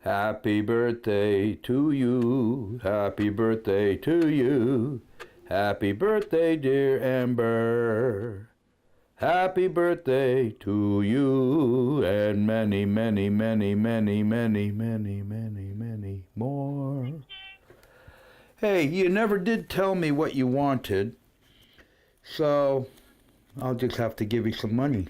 Happy birthday to you. Happy birthday to you. Happy birthday, dear Amber. Happy birthday to you and many, many, many, many, many, many, many, many more. Hey, you never did tell me what you wanted, so I'll just have to give you some money.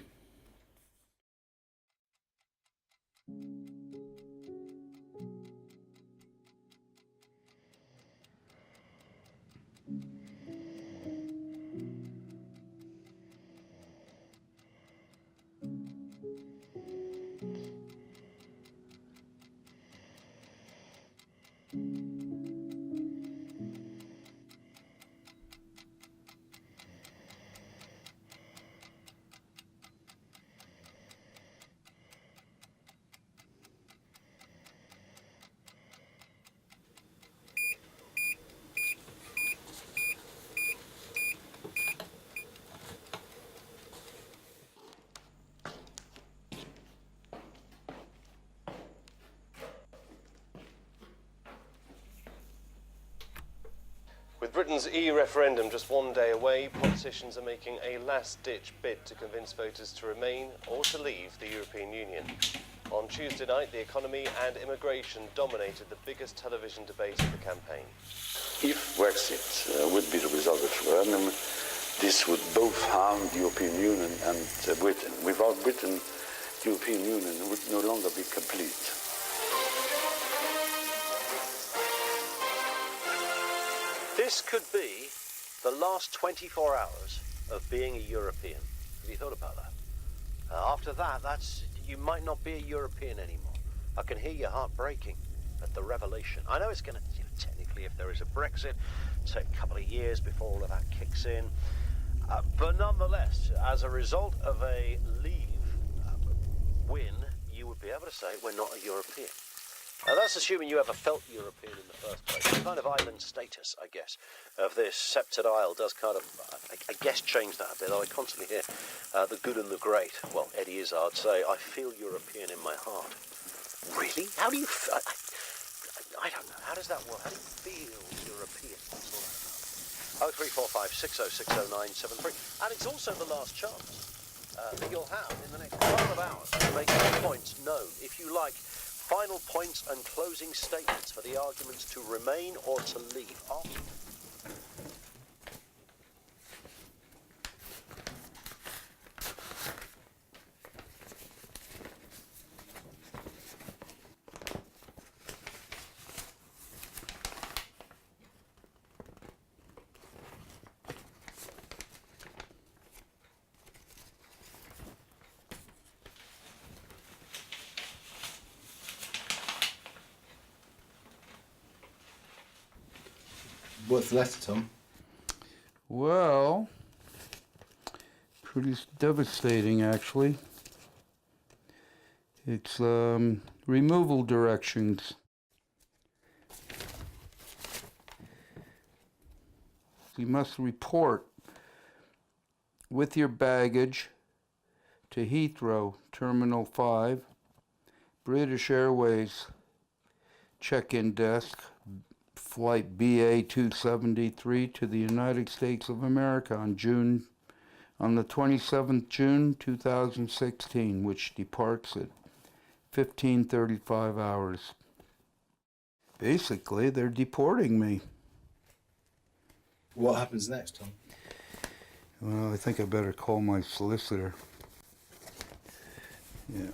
With Britain's EU-referendum just one day away, politicians are making a last-ditch bid to convince voters to remain or to leave the European Union. On Tuesday night, the economy and immigration dominated the biggest television debate of the campaign. If Brexit would be the result of the referendum, this would both harm the European Union and Britain. Without Britain, the European Union would no longer be complete. This could be the last 24 hours of being a European. Have you thought about that? After that, you might not be a European anymore. I can hear your heart breaking at the revelation. I know it's going to, technically, if there is a Brexit, take a couple of years before all of that kicks in. But nonetheless, as a result of a leave win, you would be able to say we're not a European. Now, that's assuming you ever felt European in the first place. The kind of island status, I guess, of this sceptred isle does kind of, I guess, change that a bit. Though I constantly hear the good and the great. Well, Eddie Izzard say, I feel European in my heart. Really? How do you feel? I don't know. How does that work? How do you feel European? What's all that about? 0345 6060 973. And it's also the last chance that you'll have in the next couple of hours to make your points known. If you like, final points and closing statements for the arguments to remain or to leave. What's the letter, Tom? Well, pretty devastating, actually. It's removal directions. You must report with your baggage to Heathrow, Terminal 5, British Airways check-in desk, Flight BA 273 to the United States of America on the 27th June 2016, which departs at 15:35 hours. Basically, they're deporting me. What happens next, Tom? Well, I think I better call my solicitor. Yeah.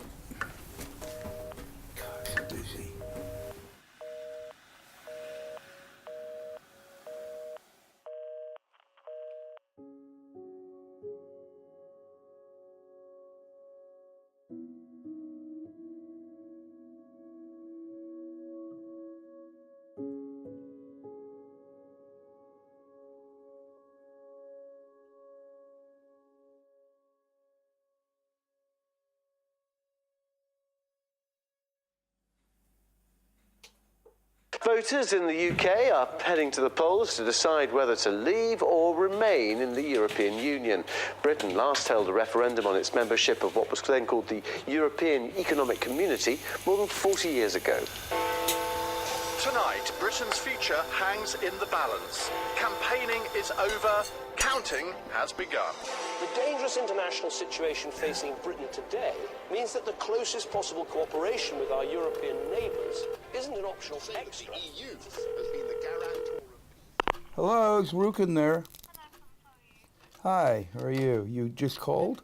Voters in the UK are heading to the polls to decide whether to leave or remain in the European Union. Britain last held a referendum on its membership of what was then called the European Economic Community more than 40 years ago. Tonight, Britain's future hangs in the balance. Campaigning is over, counting has begun. The dangerous international situation facing Britain today means that the closest possible cooperation with our European neighbours isn't an optional extra. The EU has been the guarantor. Hello, is Rukin there? Hi, how are you? You just called?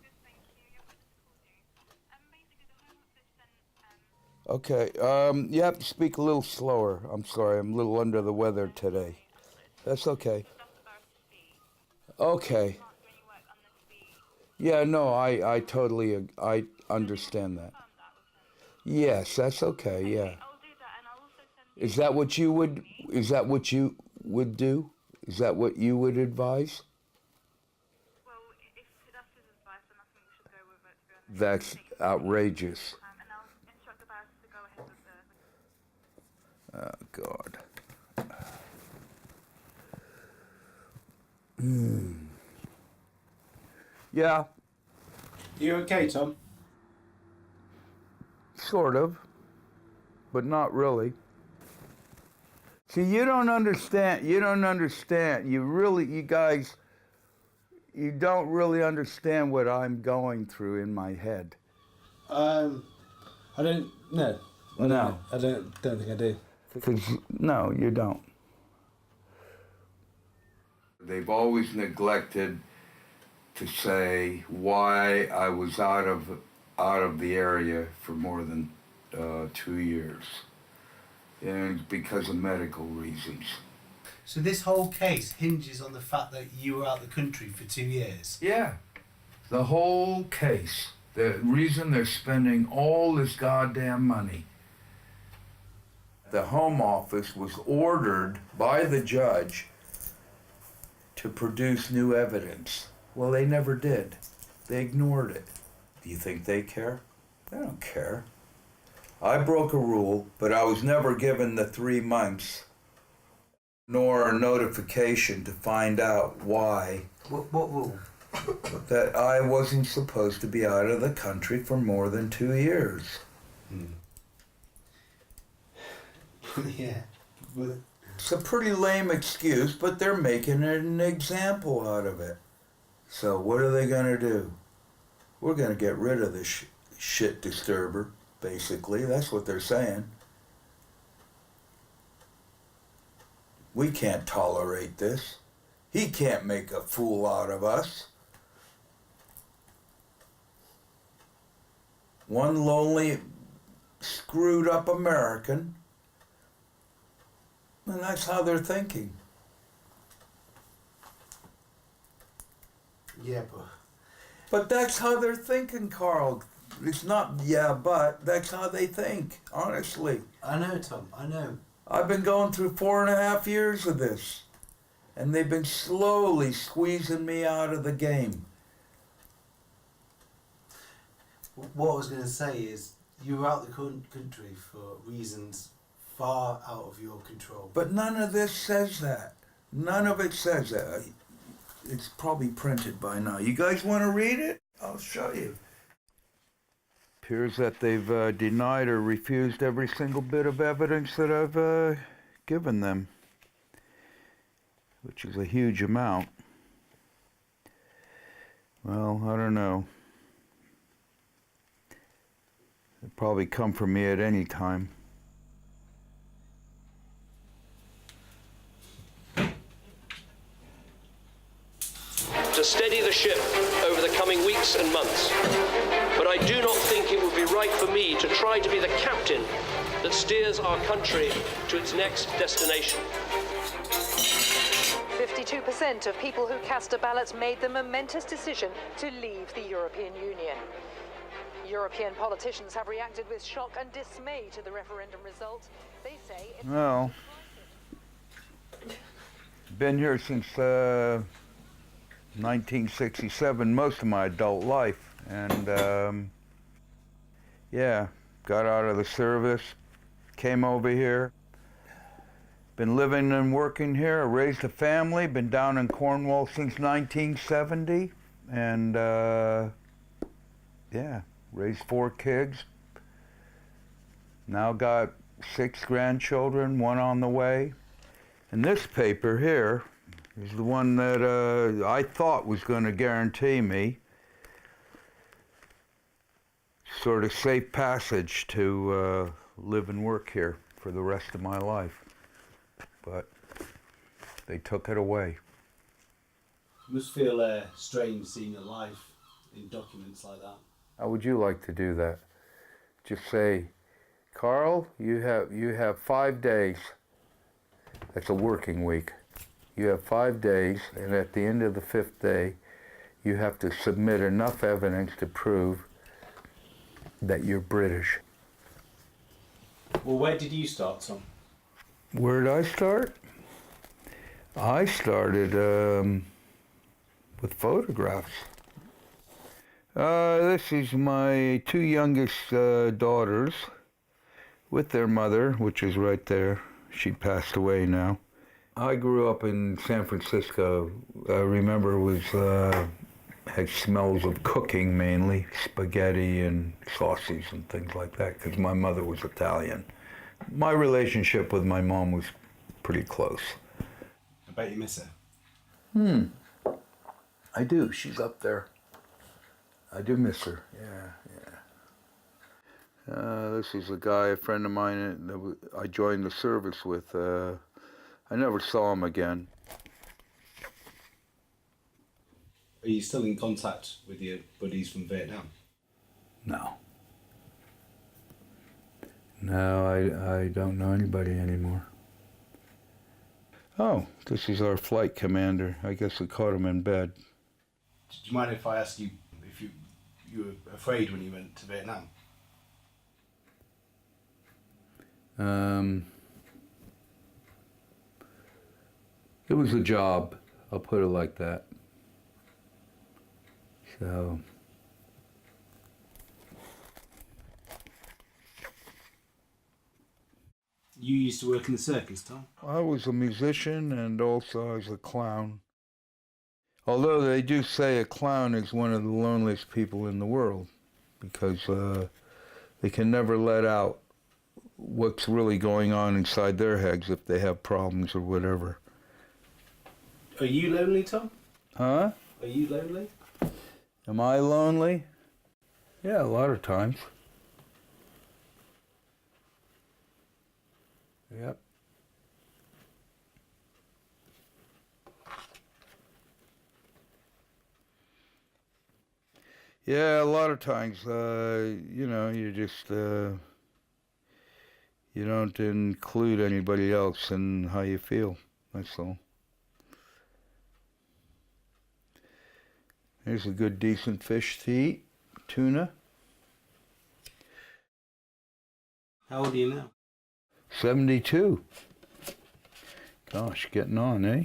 Okay, you have to speak a little slower. I'm sorry, I'm a little under the weather today. That's okay. Okay. Yeah, no, I totally, I understand that. Yes, that's okay, yeah. Is that what you would do? Is that what you would advise? Well, if that's his advice, then I think we should go with it, to be honest. That's outrageous. And I'll instruct the barrister to go ahead with the... Oh, God. Yeah, You okay, Tom? sort of, but not really. See, you don't understand, you guys, you don't really understand what I'm going through in my head. I don't know. No. I don't think I do. 'Cause, no, you don't. They've always neglected to say why I was out of the area for more than 2 years, and because of medical reasons. So this whole case hinges on the fact that you were out of the country for 2 years? Yeah, the whole case. The reason they're spending all this goddamn money. The Home Office was ordered by the judge to produce new evidence. Well, they never did. They ignored it. Do you think they care? They don't care. I broke a rule, but I was never given the 3 months, nor a notification to find out why. What rule? That I wasn't supposed to be out of the country for more than 2 years. Yeah. But It's a pretty lame excuse, but they're making an example out of it. So what are they gonna do? We're gonna get rid of this shit disturber, basically. That's what they're saying. We can't tolerate this. He can't make a fool out of us. One lonely, screwed up American. And that's how they're thinking. yeah, But that's how they're thinking, Carl. It's not, yeah, but that's how they think, honestly. I know, Tom, I know. I've been going through 4.5 years of this, and they've been slowly squeezing me out of the game. What I was going to say is you were out of the country for reasons far out of your control. But none of this says that. None of it says that. It's probably printed by now. You guys want to read it? I'll show you. Appears that they've denied or refused every single bit of evidence that I've given them, which is a huge amount. Well, I don't know. They'll probably come for me at any time. To steady the ship over the coming weeks and months. But I do not think it would be right for me to try to be the captain that steers our country to its next destination. 52% of people who cast a ballot made the momentous decision to leave the European Union. European politicians have reacted with shock and dismay to the referendum result. They say it's... Well, been here since 1967, most of my adult life, and yeah, got out of the service, came over here, Been living and working here, raised a family, been down in Cornwall since 1970, and yeah, raised 4 kids. Now got 6 grandchildren, 1 on the way. And this paper here is the one that I thought was going to guarantee me sort of safe passage to live and work here for the rest of my life. But they took it away. It must feel strange seeing your life in documents like that. How would you like to do that? Just say, Carl, you have 5 days. That's a working week. You have 5 days, and at the end of the 5th day, you have to submit enough evidence to prove that you're British. Well, where did you start, Tom? Where did I start? I started with photographs. This is my 2 youngest daughters with their mother, which is right there. She passed away now. I grew up in San Francisco. I remember it was had smells of cooking mainly, spaghetti and sausages and things like that, because my mother was Italian. My relationship with my mom was pretty close. I bet you miss her. I do. She's up there. I do miss her. Yeah. This is a guy, a friend of mine that I joined the service with. I never saw him again. Are you still in contact with your buddies from Vietnam? No. No, I don't know anybody anymore. Oh, this is our flight commander. I guess we caught him in bed. Do you mind if I ask you if you were afraid when you went to Vietnam? It was a job, I'll put it like that. So, You used to work in the circus, Tom? I was a musician and also I was a clown. Although they do say a clown is one of the loneliest people in the world because they can never let out what's really going on inside their heads if they have problems or whatever. Are you lonely, Tom? Huh? Are you lonely? Am I lonely? Yeah, a lot of times. Yep. Yeah, a lot of times, you know, you just, you don't include anybody else in how you feel, that's all. Here's a good, decent fish to eat, tuna. How old are you now? 72. Gosh, getting on, eh?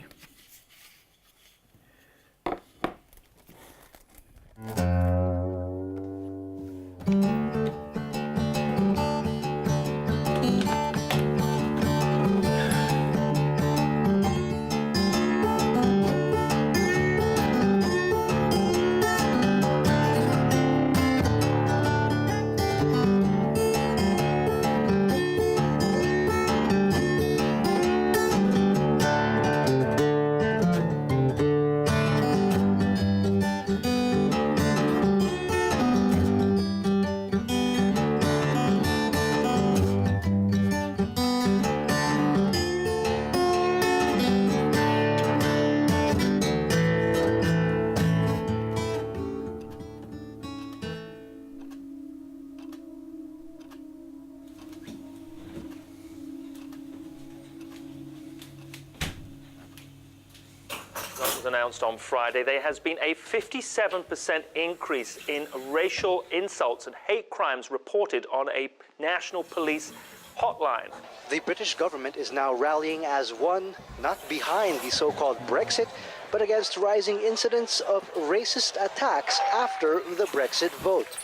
Announced on Friday, there has been a 57% increase in racial insults and hate crimes reported on a national police hotline. The British government is now rallying as one, not behind the so-called Brexit, but against rising incidents of racist attacks after the Brexit vote.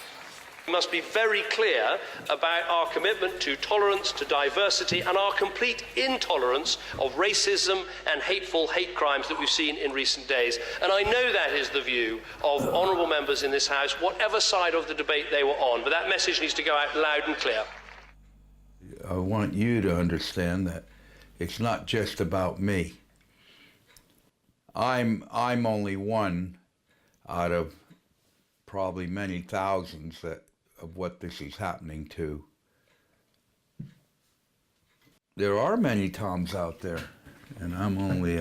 We must be very clear about our commitment to tolerance, to diversity, and our complete intolerance of racism and hateful hate crimes that we've seen in recent days. And I know that is the view of honourable members in this House, whatever side of the debate they were on. But that message needs to go out loud and clear. I want you to understand that it's not just about me. I'm only one out of probably many thousands of what this is happening to. There are many Thoms out there, and I'm only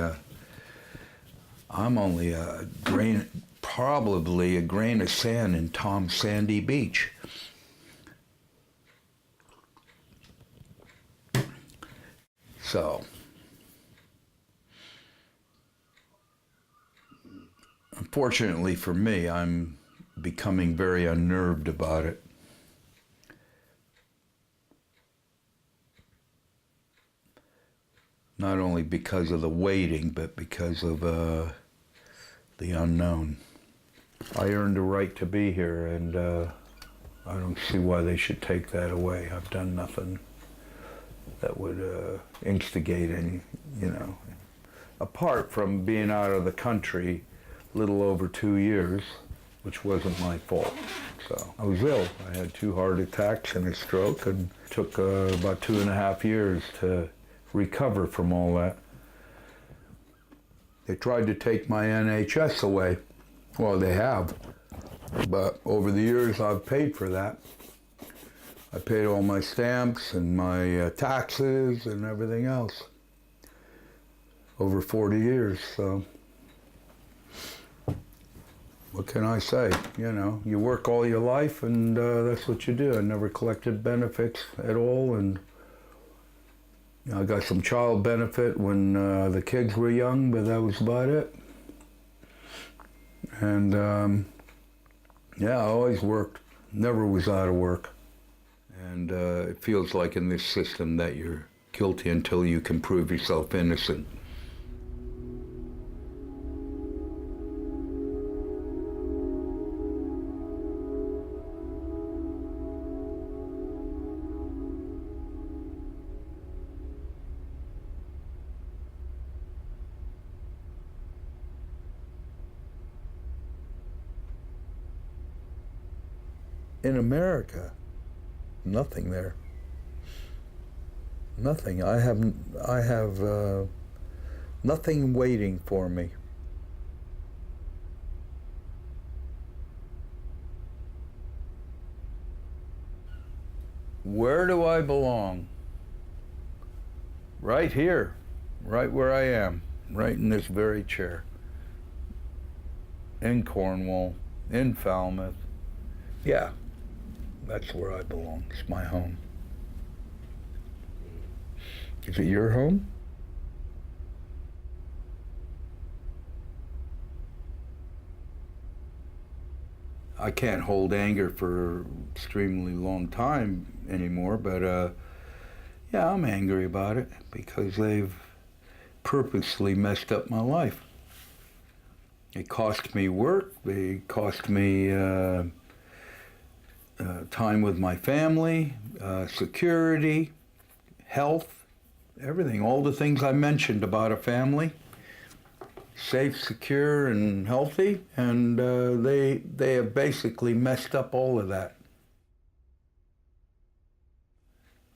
a grain, probably a grain of sand in Thom's sandy beach. So, unfortunately for me, I'm becoming very unnerved about it. Not only because of the waiting, but because of the unknown. I earned the right to be here, and I don't see why they should take that away. I've done nothing that would instigate any, apart from being out of the country a little over 2 years, which wasn't my fault. So I was ill. I had 2 heart attacks and a stroke, and it took about 2.5 years to recover from all that. They tried to take my NHS away. Well, they have. But over the years, I've paid for that. I paid all my stamps and my taxes and everything else. Over 40 years, so. What can I say? You work all your life, and that's what you do. I never collected benefits at all, and I got some child benefit when the kids were young, but that was about it. And I always worked, never was out of work. And it feels like in this system that you're guilty until you can prove yourself innocent. In America, nothing there. Nothing. I have nothing waiting for me. Where do I belong? Right here, right where I am, right in this very chair. In Cornwall, in Falmouth. Yeah. That's where I belong. It's my home. Is it your home? I can't hold anger for extremely long time anymore, but I'm angry about it because they've purposely messed up my life. It cost me work. It cost me time with my family, security, health, everything. All the things I mentioned about a family, safe, secure, and healthy, and they have basically messed up all of that.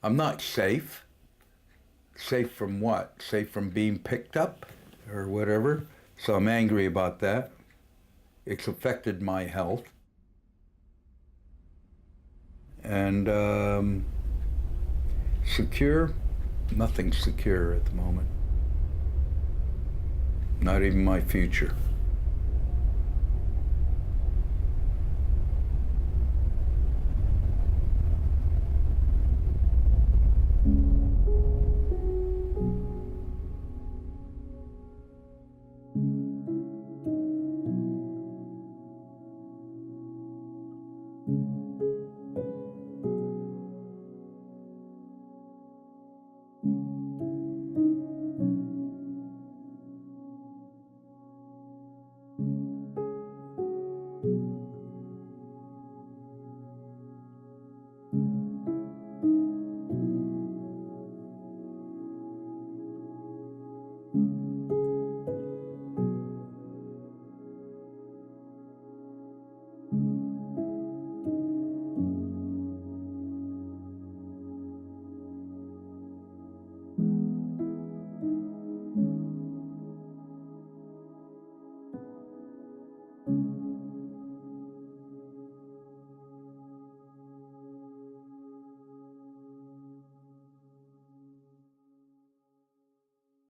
I'm not safe. Safe from what? Safe from being picked up or whatever. So I'm angry about that. It's affected my health. And secure? Nothing's secure at the moment. Not even my future.